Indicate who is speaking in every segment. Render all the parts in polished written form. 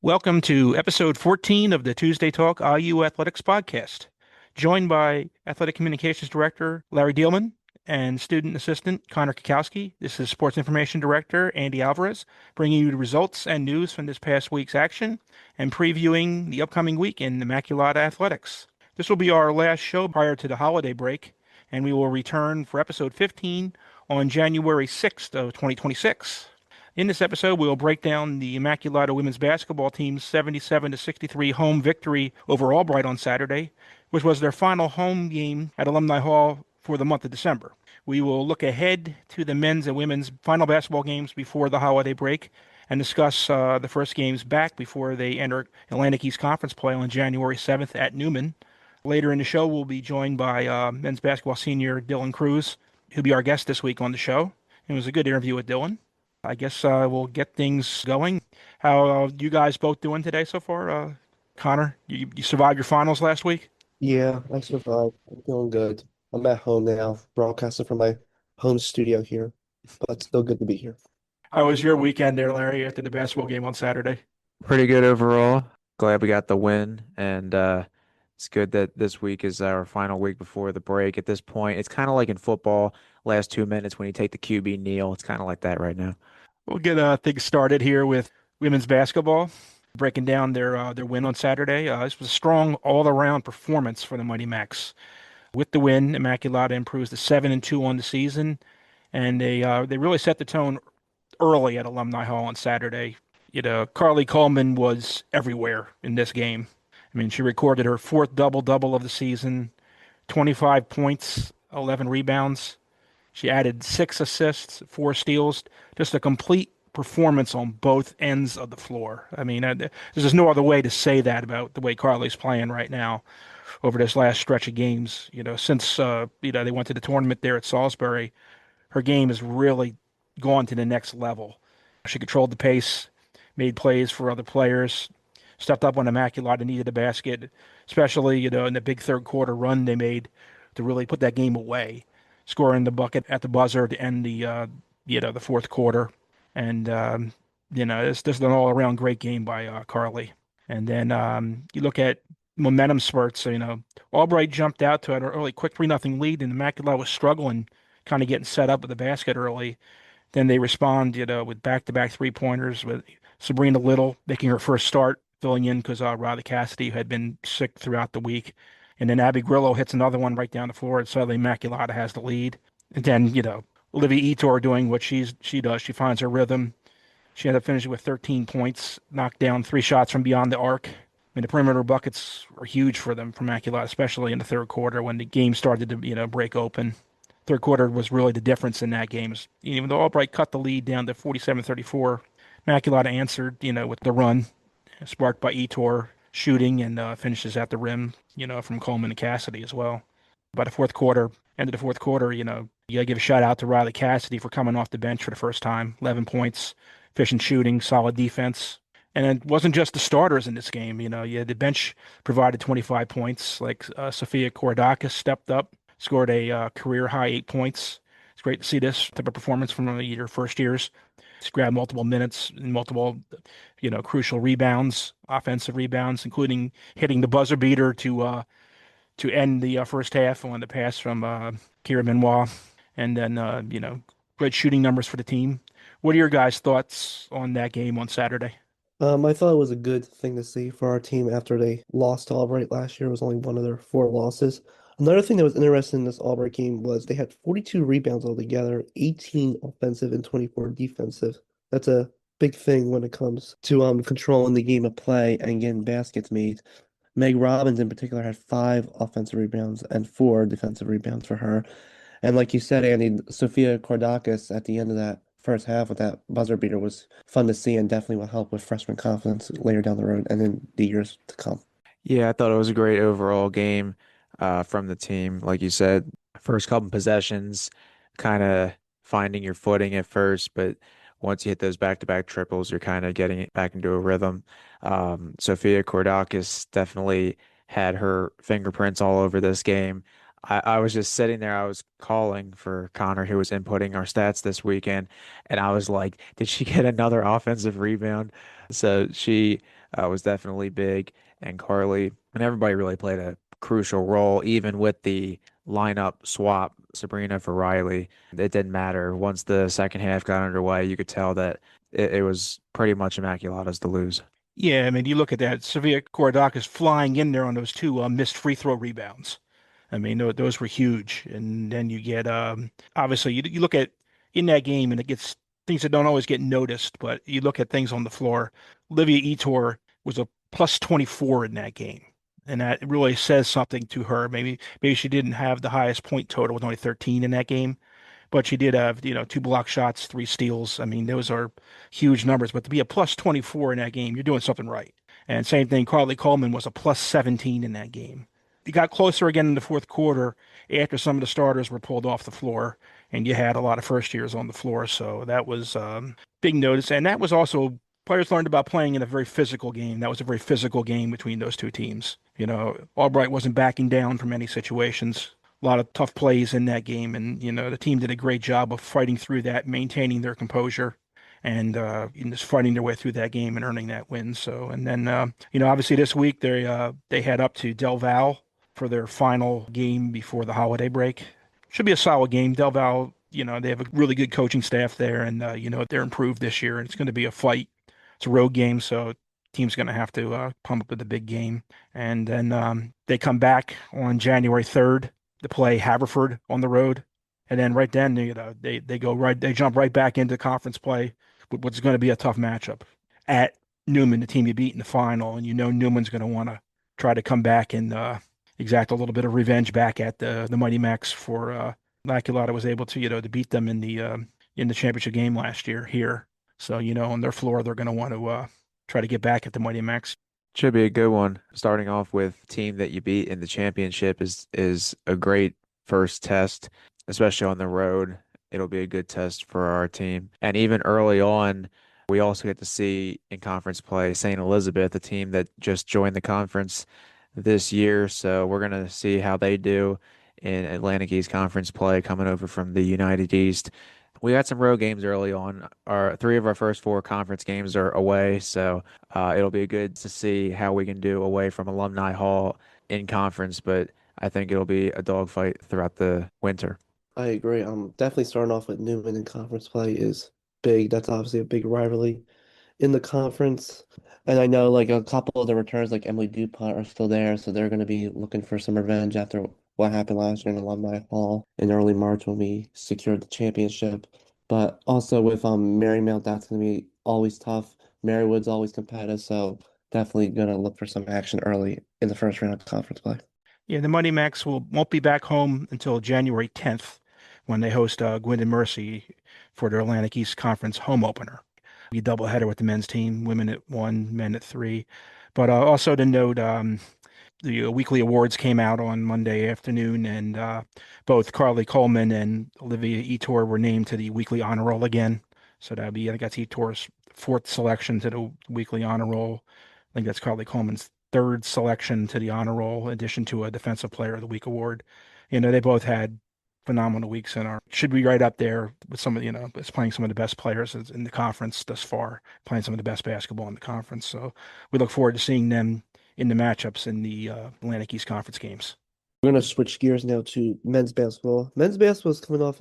Speaker 1: Welcome to episode 14 of the Tuesday Talk IU Athletics podcast. Joined by Athletic Communications Director Larry Dielman and Student Assistant Connor Kikowski. This is Sports Information Director Andy Alvarez, bringing you the results and news from this past week's action and previewing the upcoming week in Immaculata Athletics. This will be our last show prior to the holiday break, and we will return for episode 15 on January 6th of 2026. In this episode, we'll break down the Immaculata women's basketball team's 77-63 home victory over Albright on Saturday, which was their final home game at Alumni Hall for the month of December. We will look ahead to the men's and women's final basketball games before the holiday break and discuss the first games back before they enter Atlantic East Conference play on January 7th at Newman. Later in the show, we'll be joined by men's basketball senior Dylan Cruz, who'll be our guest this week on the show. It was a good interview with Dylan. I guess we'll get things going. How you guys both doing today so far? Connor, you survived your finals last week?
Speaker 2: Yeah, I survived. I'm feeling good. I'm at home now, broadcasting from my home studio here, but still good to be here.
Speaker 1: How was your weekend there, Larry, after the basketball game on Saturday?
Speaker 3: Pretty good overall. Glad we got the win, and it's good that this week is our final week before the break. At this point, it's kind of like in football, last 2 minutes when you take the QB kneel. It's kind of like that right now.
Speaker 1: We'll get things started here with women's basketball, breaking down their win on Saturday. This was a strong all-around performance for the Mighty Macs. With the win, Immaculata improves to 7-2 on the season, and they really set the tone early at Alumni Hall on Saturday. Carly Coleman was everywhere in this game. I mean, she recorded her fourth double-double of the season, 25 points, 11 rebounds. She added 6 assists, 4 steals, just a complete performance on both ends of the floor. I mean, there's just no other way to say that about the way Carly's playing right now over this last stretch of games. Since they went to the tournament there at Salisbury, her game has really gone to the next level. She controlled the pace, made plays for other players, stepped up when Immaculata needed a basket, especially in the big third quarter run they made to really put that game away, scoring the bucket at the buzzer to end the fourth quarter. And it's an all around great game by Carly. And then you look at momentum spurts. So, Albright jumped out to an early quick 3-0 lead, and Immaculata was struggling, kind of getting set up with the basket early. Then they respond, with back-to-back three-pointers with Sabrina Little making her first start, filling in because Riley Cassidy had been sick throughout the week. And then Abby Grillo hits another one right down the floor, and suddenly Immaculata has the lead. And then, Olivia Etor doing what she does. She finds her rhythm. She ended up finishing with 13 points, knocked down 3 shots from beyond the arc. I mean, the perimeter buckets were huge for them, for Immaculata, especially in the third quarter when the game started to, break open. Third quarter was really the difference in that game. Even though Albright cut the lead down to 47-34, Immaculata answered, with the run, sparked by Etor shooting and finishes at the rim, from Coleman and Cassidy as well. By the fourth quarter, end of the fourth quarter, you got to give a shout out to Riley Cassidy for coming off the bench for the first time. 11 points, efficient shooting, solid defense. And it wasn't just the starters in this game. The bench provided 25 points. Like Sophia Kordakis stepped up, scored a career high 8 points. It's great to see this type of performance from your first years. She's grabbed multiple minutes and multiple, crucial rebounds, offensive rebounds, including hitting the buzzer beater to end the first half on the pass from Kira Benoit. And then, great shooting numbers for the team. What are your guys' thoughts on that game on Saturday?
Speaker 2: I thought it was a good thing to see for our team after they lost to Albright last year. It was only one of their four losses. Another thing that was interesting in this Albright game was they had 42 rebounds altogether, 18 offensive and 24 defensive. That's a big thing when it comes to controlling the game of play and getting baskets made. Meg Robbins in particular had 5 offensive rebounds and 4 defensive rebounds for her. And like you said, Andy, Sophia Kordakis at the end of that first half with that buzzer beater was fun to see and definitely will help with freshman confidence later down the road and in the years to come.
Speaker 3: Yeah, I thought it was a great overall game from the team. Like you said, first couple possessions, kind of finding your footing at first, but once you hit those back-to-back triples, you're kind of getting it back into a rhythm. Sophia Kordakis definitely had her fingerprints all over this game. I was just sitting there. I was calling for Connor, who was inputting our stats this weekend, and I was like, did she get another offensive rebound? So she was definitely big, and Carly and everybody really played a crucial role, even with the lineup swap, Sabrina for Riley. It didn't matter. Once the second half got underway, you could tell that it was pretty much Immaculata's to lose.
Speaker 1: Yeah, I mean, you look at that. Sevilla Korodakis flying in there on those two missed free throw rebounds. I mean, those were huge. And then you get obviously you look at in that game, and it gets things that don't always get noticed, but you look at things on the floor. Olivia Etor was a plus 24 in that game. And that really says something to her. Maybe she didn't have the highest point total with only 13 in that game, but she did have, two block shots, three steals. I mean, those are huge numbers. But to be a plus 24 in that game, you're doing something right. And same thing, Carly Coleman was a plus 17 in that game. It got closer again in the fourth quarter after some of the starters were pulled off the floor, and you had a lot of first years on the floor. So that was big notice. And that was also players learned about playing in a very physical game. That was a very physical game between those two teams. Albright wasn't backing down from any situations. A lot of tough plays in that game, and the team did a great job of fighting through that, maintaining their composure, and just fighting their way through that game and earning that win. So, and then obviously this week they head up to Del Val for their final game before the holiday break. Should be a solid game. Del Val, they have a really good coaching staff there, and they're improved this year, and it's going to be a fight. It's a road game, so team's going to have to pump up with the big game. And then they come back on January 3rd to play Haverford on the road. And then right then, they jump right back into conference play with what's going to be a tough matchup at Newman, the team you beat in the final. And Newman's going to want to try to come back and exact a little bit of revenge back at the Mighty Macs for Immaculata was able to, to beat them in the championship game last year here. So, on their floor, they're going to want to try to get back at the Mighty Macs.
Speaker 3: Should be a good one. Starting off with team that you beat in the championship is a great first test, especially on the road. It'll be a good test for our team. And even early on, we also get to see in conference play St. Elizabeth, a team that just joined the conference this year. So we're gonna see how they do in Atlantic East Conference play coming over from the United East. We got some road games early on. Our three of our first four conference games are away, so it'll be good to see how we can do away from Alumni Hall in conference. But I think it'll be a dogfight throughout the winter.
Speaker 2: I agree. Definitely starting off with Newman in conference play is big. That's obviously a big rivalry in the conference. And I know like a couple of the returns, like Emily DuPont, are still there, so they're going to be looking for some revenge after what happened last year in Alumni Hall in early March when we secured the championship. But also with Marymount, that's going to be always tough. Marywood's always competitive, so definitely going to look for some action early in the first round of conference play.
Speaker 1: Yeah, the Mighty Macs won't be back home until January 10th when they host Gwynedd Mercy for their Atlantic East Conference home opener. Be a doubleheader with the men's team, women at one, men at three. But also to note, the weekly awards came out on Monday afternoon, and both Carly Coleman and Olivia Etor were named to the weekly honor roll again. So that'd be, I think that's Etor's fourth selection to the weekly honor roll. I think that's Carly Coleman's third selection to the honor roll, in addition to a Defensive Player of the Week award. They both had phenomenal weeks and should be right up there with some of, it's playing some of the best players in the conference thus far, playing some of the best basketball in the conference. So we look forward to seeing them in the matchups in the Atlantic East Conference games.
Speaker 2: We're going to switch gears now to men's basketball. Men's basketball is coming off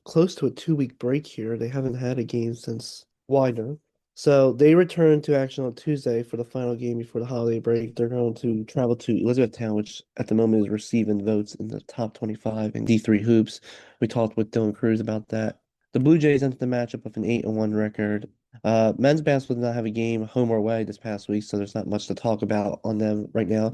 Speaker 2: close to a 2 week break here. They haven't had a game since Widener. So they return to action on Tuesday for the final game before the holiday break. They're going to travel to Elizabethtown, which at the moment is receiving votes in the top 25 in D3 hoops. We talked with Dylan Cruz about that. The Blue Jays entered the matchup with an 8-1 record. Men's basketball did not have a game home or away this past week, so there's not much to talk about on them right now.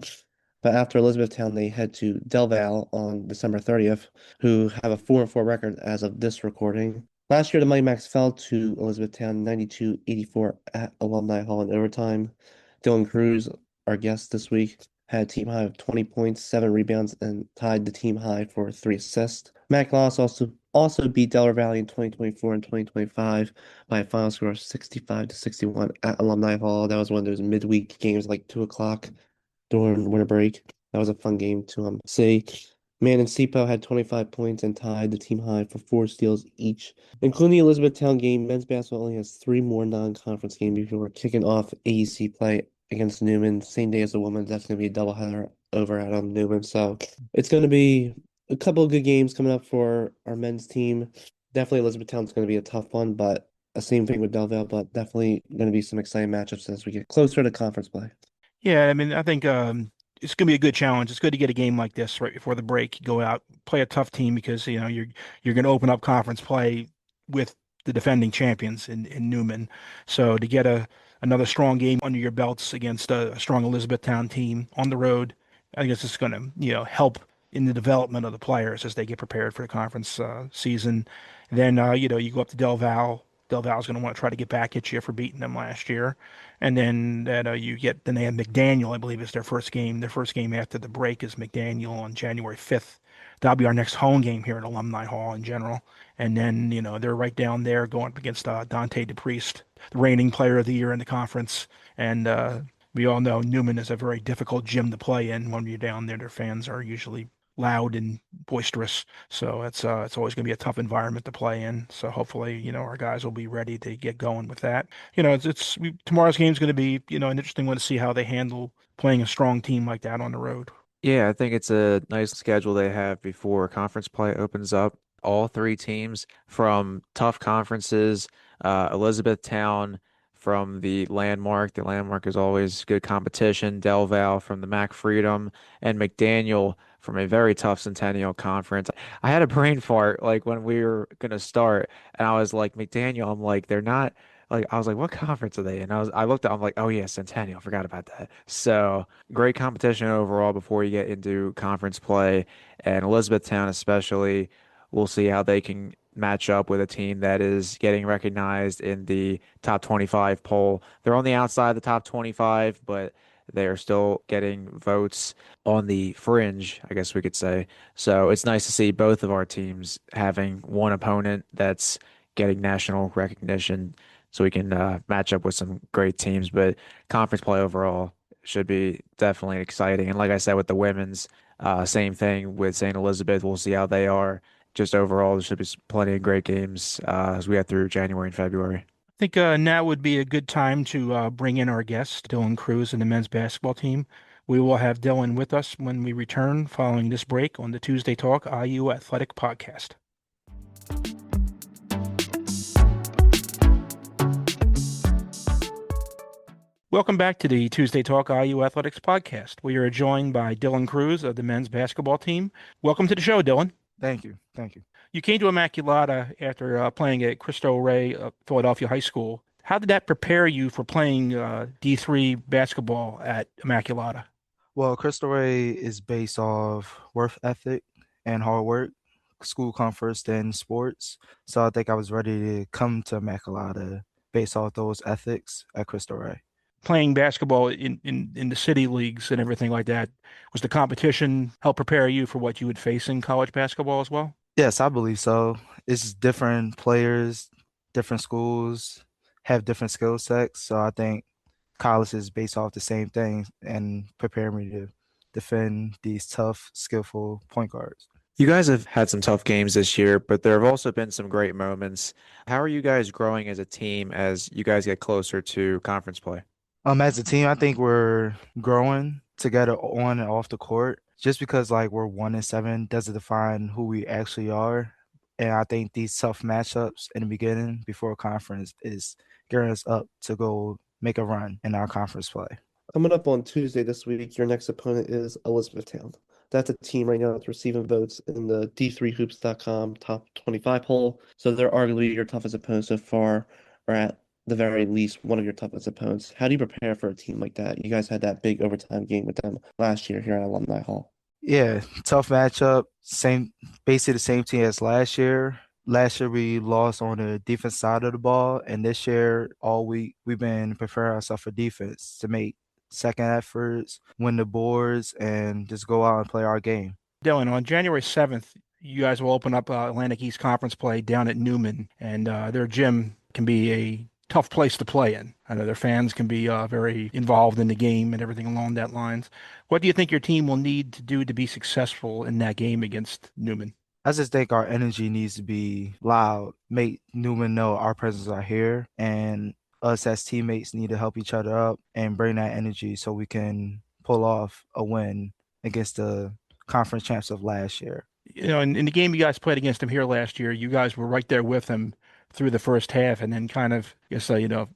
Speaker 2: But after Elizabethtown, they head to Del Val on December 30th, who have a 4-4 record as of this recording. Last year, the Mighty Macs fell to Elizabethtown 92-84 at Alumni Hall in overtime. Dylan Cruz, our guest this week, had a team high of 20 points, 7 rebounds, and tied the team high for 3 assists. Mac Loss also beat Delaware Valley in 2024 and 2025 by a final score of 65-61 at Alumni Hall. That was one of those midweek games, like 2 o'clock during winter break. That was a fun game to see. Man and Sipo had 25 points and tied the team high for 4 steals each. Including the Elizabethtown game, men's basketball only has 3 more non-conference games before kicking off AEC play against Newman, same day as the women's. That's going to be a doubleheader over at Newman. So it's going to be a couple of good games coming up for our men's team. Definitely Elizabethtown's going to be a tough one, but a same thing with Del Valle, but definitely going to be some exciting matchups as we get closer to conference play.
Speaker 1: Yeah, I mean, I think it's going to be a good challenge. It's good to get a game like this right before the break. Go out, play a tough team because you're going to open up conference play with the defending champions in Newman. So to get a another strong game under your belts against a strong Elizabethtown team on the road, I think it's just going to help in the development of the players as they get prepared for the conference season. Then you go up to Del Val. Del Val's going to want to try to get back at you for beating them last year. And then then they have McDaniel, I believe is their first game. Their first game after the break is McDaniel on January 5th. That'll be our next home game here at Alumni Hall in general. And then, they're right down there going up against Dante DePriest, the reigning player of the year in the conference. And we all know Newman is a very difficult gym to play in when you're down there. Their fans are usually loud and boisterous. So it's always going to be a tough environment to play in. So hopefully, our guys will be ready to get going with that. Tomorrow's game is going to be, an interesting one to see how they handle playing a strong team like that on the road.
Speaker 3: Yeah, I think it's a nice schedule they have before conference play opens up. All three teams from tough conferences, Elizabethtown from the Landmark. The Landmark is always good competition. Del Val from the Mac Freedom, and McDaniel from a very tough Centennial Conference. I had a brain fart like when we were gonna start, and I was like, McDaniel, I'm like, they're not like I was like, what conference are they in? I looked at, I'm like, oh yeah, Centennial, forgot about that. So great competition overall before you get into conference play. And Elizabethtown, especially, we'll see how they can match up with a team that is getting recognized in the top 25 poll. They're on the outside of the top 25, but they are still getting votes on the fringe, I guess we could say. So it's nice to see both of our teams having one opponent that's getting national recognition so we can match up with some great teams. But conference play overall should be definitely exciting. And like I said, with the women's, same thing with St. Elizabeth. We'll see how they are. Just overall, there should be plenty of great games as we get through January and February.
Speaker 1: I think now would be a good time to bring in our guest, Dylan Cruz, and the men's basketball team. We will have Dylan with us when we return following this break on the Tuesday Talk IU Athletic Podcast. Welcome back to the Tuesday Talk IU Athletics Podcast. We are joined by Dylan Cruz of the men's basketball team. Welcome to the show, Dylan.
Speaker 4: Thank you. Thank you.
Speaker 1: You came to Immaculata after playing at Cristo Rey Philadelphia High School. How did that prepare you for playing D3 basketball at Immaculata?
Speaker 4: Well, Crystal Ray is based off work ethic and hard work. School comes first, then sports. So I think I was ready to come to Immaculata based off those ethics at Crystal Ray.
Speaker 1: Playing basketball in the city leagues and everything like that, was the competition help prepare you for what you would face in college basketball as well?
Speaker 4: Yes, I believe so. It's different players, different schools have different skill sets. So I think college is based off the same thing and prepare me to defend these tough, skillful point guards.
Speaker 3: You guys have had some tough games this year, but there have also been some great moments. How are you guys growing as a team as you guys get closer to conference play?
Speaker 4: As a team, I think we're growing together on and off the court. Just because like we're 1-7 doesn't define who we actually are. And I think these tough matchups in the beginning before conference is gearing us up to go make a run in our conference play.
Speaker 2: Coming up on Tuesday this week, your next opponent is Elizabethtown. That's a team right now that's receiving votes in the D3hoops.com top 25 poll. So they're arguably your toughest opponent so far, or at the very least, one of your toughest opponents. How do you prepare for a team like that? You guys had that big overtime game with them last year here at Alumni Hall.
Speaker 4: Yeah, tough matchup. Same, basically the same team as last year. Last year we lost on the defense side of the ball, and this year all week we've been preparing ourselves for defense to make second efforts, win the boards, and just go out and play our game.
Speaker 1: Dylan, on January 7th, you guys will open up Atlantic East Conference play down at Newman, and their gym can be a tough place to play in. I know their fans can be very involved in the game and everything along that lines. What do you think your team will need to do to be successful in that game against Newman?
Speaker 4: I just think our energy needs to be loud, make Newman know our presence are here, and us as teammates need to help each other up and bring that energy so we can pull off a win against the conference champs of last year.
Speaker 1: In the game you guys played against him here last year, you guys were right there with him through the first half, and then kind of, I guess,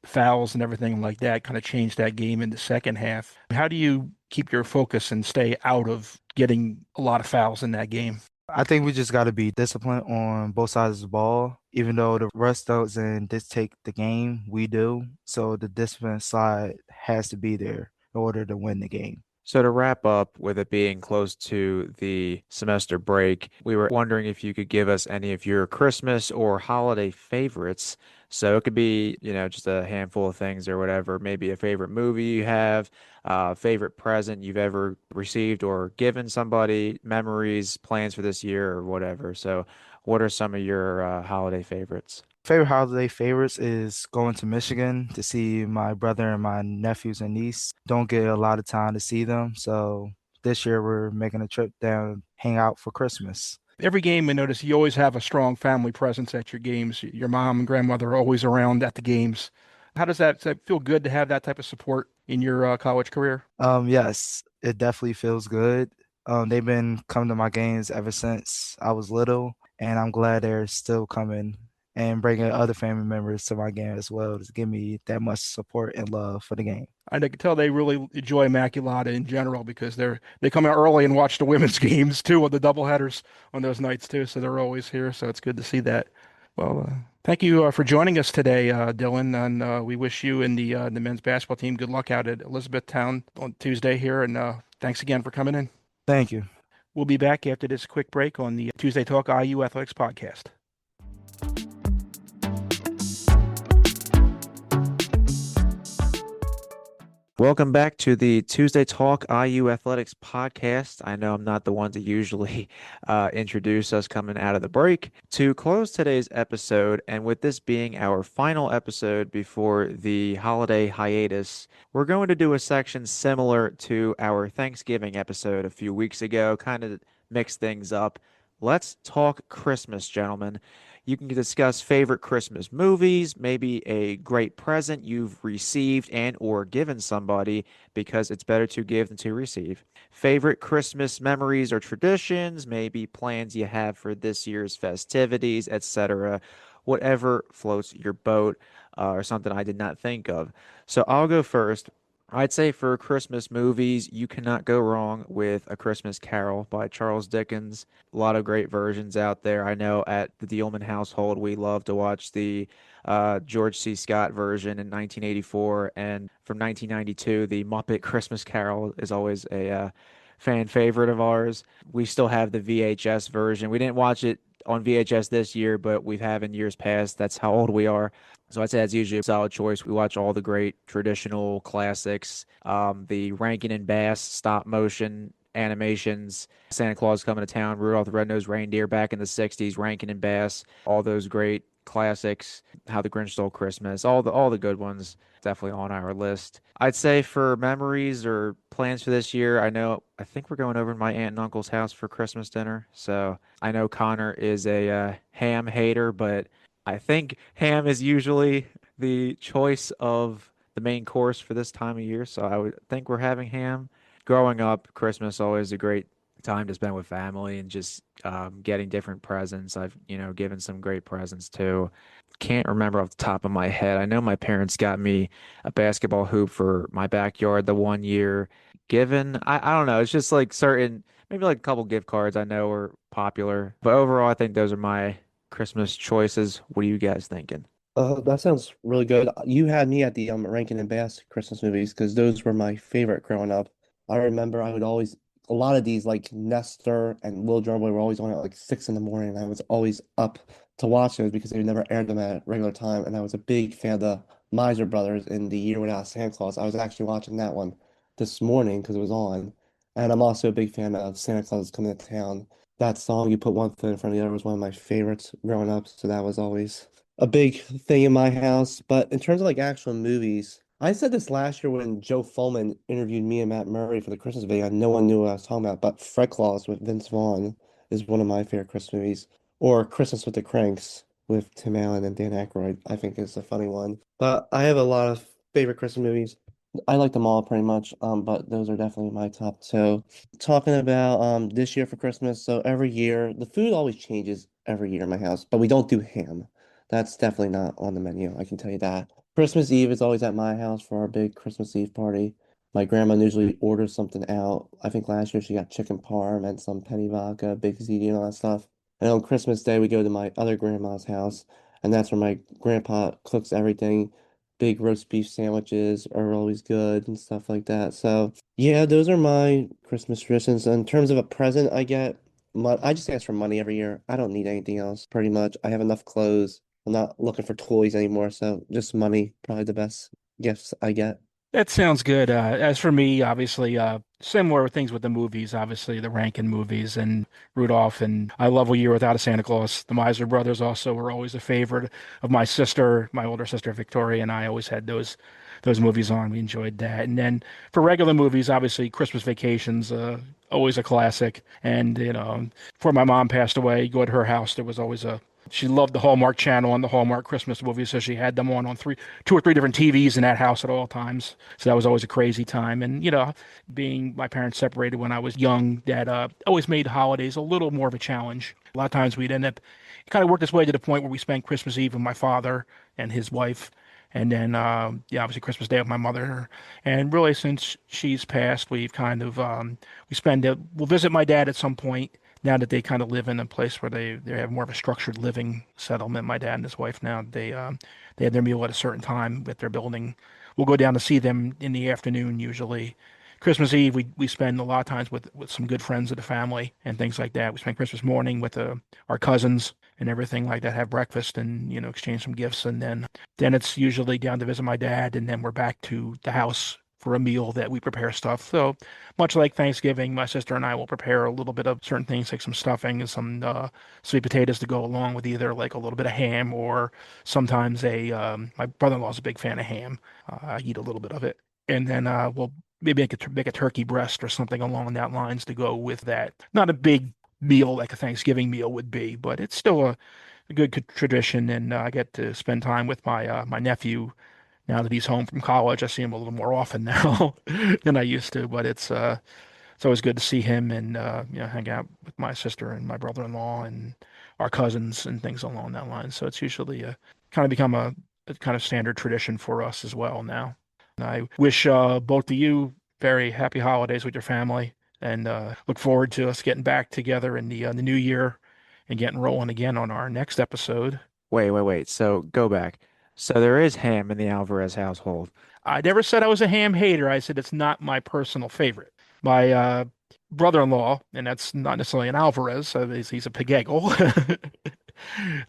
Speaker 1: fouls and everything like that kind of changed that game in the second half. How do you keep your focus and stay out of getting a lot of fouls in that game?
Speaker 4: I think we just got to be disciplined on both sides of the ball. Even though the rest doesn't dictate the game, we do. So the discipline side has to be there in order to win the game.
Speaker 3: So to wrap up, with it being close to the semester break, we were wondering if you could give us any of your Christmas or holiday favorites. So it could be, just a handful of things or whatever, maybe a favorite movie you have, favorite present you've ever received or given somebody, memories, plans for this year or whatever. So what are some of your holiday favorites?
Speaker 4: Favorite holiday favorites is going to Michigan to see my brother and my nephews and niece. Don't get a lot of time to see them. So this year we're making a trip down, hang out for Christmas.
Speaker 1: Every game, I notice you always have a strong family presence at your games. Your mom and grandmother are always around at the games. Does that feel good to have that type of support in your college career?
Speaker 4: Yes, it definitely feels good. They've been coming to my games ever since I was little, and I'm glad they're still coming and bringing other family members to my game as well to give me that much support and love for the game.
Speaker 1: I can tell they really enjoy Immaculata in general because they come out early and watch the women's games too, with the doubleheaders on those nights too. So they're always here. So it's good to see that. Well, thank you for joining us today, Dylan. And we wish you and the men's basketball team good luck out at Elizabethtown on Tuesday here. And thanks again for coming in.
Speaker 4: Thank you.
Speaker 1: We'll be back after this quick break on the Tuesday Talk IU Athletics podcast.
Speaker 3: Welcome back to the Tuesday Talk IU Athletics podcast. I know I'm not the one to usually introduce us coming out of the break. To close today's episode, and with this being our final episode before the holiday hiatus, we're going to do a section similar to our Thanksgiving episode a few weeks ago, kind of mix things up. Let's talk Christmas, gentlemen. You can discuss favorite Christmas movies, maybe a great present you've received and or given somebody, because it's better to give than to receive. Favorite Christmas memories or traditions, maybe plans you have for this year's festivities, etc. Whatever floats your boat, or something I did not think of. So I'll go first. I'd say for Christmas movies, you cannot go wrong with A Christmas Carol by Charles Dickens. A lot of great versions out there. I know at the Dealman household, we love to watch the George C. Scott version in 1984, and from 1992, the Muppet Christmas Carol is always a fan favorite of ours. We still have the VHS version. We didn't watch it on VHS this year, but we have in years past. That's how old we are. So I'd say that's usually a solid choice. We watch all the great traditional classics, the Rankin and Bass stop motion animations, Santa Claus Coming to Town, Rudolph the Red-Nosed Reindeer back in the 60s, Rankin and Bass, all those great classics, How the Grinch Stole Christmas, all the good ones definitely on our list. I'd say for memories or plans for this year, I think we're going over to my aunt and uncle's house for Christmas dinner. So I know Connor is a ham hater, but I think ham is usually the choice of the main course for this time of year. So I would think we're having ham. Growing up, Christmas always a great time to spend with family and just getting different presents. I've, given some great presents too. Can't remember off the top of my head. I know my parents got me a basketball hoop for my backyard the one year. I don't know. It's just like certain, maybe like a couple gift cards I know are popular. But overall, I think those are my Christmas choices. What are you guys thinking?
Speaker 2: That sounds really good. You had me at the Rankin and Bass Christmas movies because those were my favorite growing up. I remember I would always a lot of these like Nestor and Little Drummer Boy were always on at like 6 in the morning. And I was always up to watch those because they never aired them at regular time. And I was a big fan of the Miser Brothers in The Year Without Santa Claus. I was actually watching that one this morning because it was on. And I'm also a big fan of Santa Claus Coming to Town. That song, You Put One Foot in Front of the Other, was one of my favorites growing up. So that was always a big thing in my house. But in terms of like actual movies, I said this last year when Joe Fulman interviewed me and Matt Murray for the Christmas video, and no one knew what I was talking about. But Fred Claus with Vince Vaughn is one of my favorite Christmas movies, or Christmas with the Cranks. with Tim Allen and Dan Aykroyd, I think is a funny one. But I have a lot of favorite Christmas movies. I like them all pretty much, but those are definitely my top two. Talking about this year for Christmas, so every year the food always changes every year in my house, but we don't do ham. That's definitely not on the menu, I can tell you that. Christmas Eve is always at my house for our big Christmas Eve party. My grandma usually orders something out. I think last year she got chicken parm and some penny vodka, big ziti and all that stuff. And on Christmas Day we go to my other grandma's house, and that's where my grandpa cooks everything. Big roast beef sandwiches are always good and stuff like that. So yeah, those are my Christmas traditions. In terms of a present I just ask for money every year. I don't need anything else, pretty much. I have enough clothes. I'm not looking for toys anymore, so just money, probably the best gifts I get.
Speaker 1: That sounds good. As for me, obviously, similar things with the movies, obviously the Rankin movies and Rudolph, and I Love a Year Without a Santa Claus. The Miser Brothers also were always a favorite of my sister, my older sister Victoria, and I always had those movies on. We enjoyed that. And then for regular movies, obviously Christmas Vacations, always a classic. And before my mom passed away, go to her house, there was always a she loved the Hallmark Channel and the Hallmark Christmas movies, so she had them on two or three different TVs in that house at all times. So that was always a crazy time. And being my parents separated when I was young, that always made holidays a little more of a challenge. A lot of times we'd end up it kind of worked its way to the point where we spent Christmas Eve with my father and his wife, and then yeah, obviously Christmas Day with my mother. And really, since she's passed, we've kind of we'll visit my dad at some point now that they kind of live in a place where they have more of a structured living settlement. My dad and his wife now they have their meal at a certain time at their building. We'll go down to see them in the afternoon usually. Christmas Eve we spend a lot of times with some good friends of the family and things like that. We spend Christmas morning with our cousins and everything like that. Have breakfast and exchange some gifts, and then it's usually down to visit my dad, and then we're back to the house for a meal that we prepare stuff. So much like Thanksgiving, my sister and I will prepare a little bit of certain things like some stuffing and some sweet potatoes to go along with either like a little bit of ham or sometimes my brother-in-law's a big fan of ham. I eat a little bit of it. And then we'll maybe make a turkey breast or something along that lines to go with that. Not a big meal like a Thanksgiving meal would be, but it's still a good tradition. And I get to spend time with my nephew now that he's home from college. I see him a little more often now than I used to, but it's always good to see him and hang out with my sister and my brother-in-law and our cousins and things along that line. So it's usually kind of become a kind of standard tradition for us as well now. And I wish both of you very happy holidays with your family, and look forward to us getting back together in the new year and getting rolling again on our next episode.
Speaker 3: Wait. So go back. So there is ham in the Alvarez household.
Speaker 1: I never said I was a ham hater. I said it's not my personal favorite. My brother-in-law, and that's not necessarily an Alvarez, so he's a Pegegel.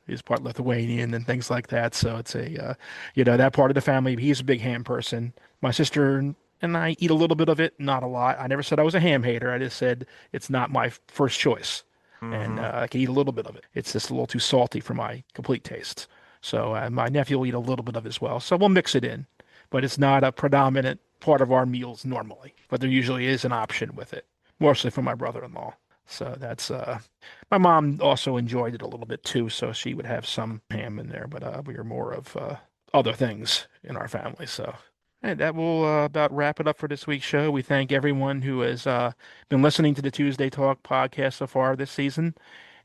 Speaker 1: He's part Lithuanian and things like that. So it's that part of the family. He's a big ham person. My sister and I eat a little bit of it, not a lot. I never said I was a ham hater. I just said it's not my first choice. And
Speaker 3: Hmm.
Speaker 1: I can eat a little bit of it. It's just a little too salty for my complete taste. So my nephew will eat a little bit of it as well. So we'll mix it in, but it's not a predominant part of our meals normally. But there usually is an option with it, mostly for my brother-in-law. So that's my mom also enjoyed it a little bit too, so she would have some ham in there, but we are more of other things in our family. So and that will about wrap it up for this week's show. We thank everyone who has been listening to the Tuesday Talk podcast so far this season.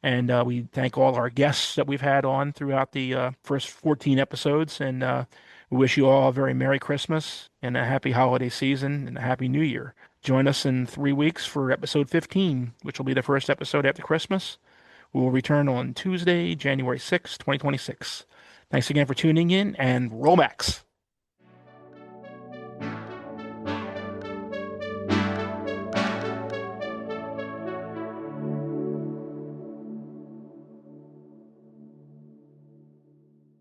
Speaker 1: And we thank all our guests that we've had on throughout the first 14 episodes. And we wish you all a very Merry Christmas and a happy holiday season and a Happy New Year. Join us in 3 weeks for episode 15, which will be the first episode after Christmas. We will return on Tuesday, January 6th, 2026. Thanks again for tuning in, and Romax.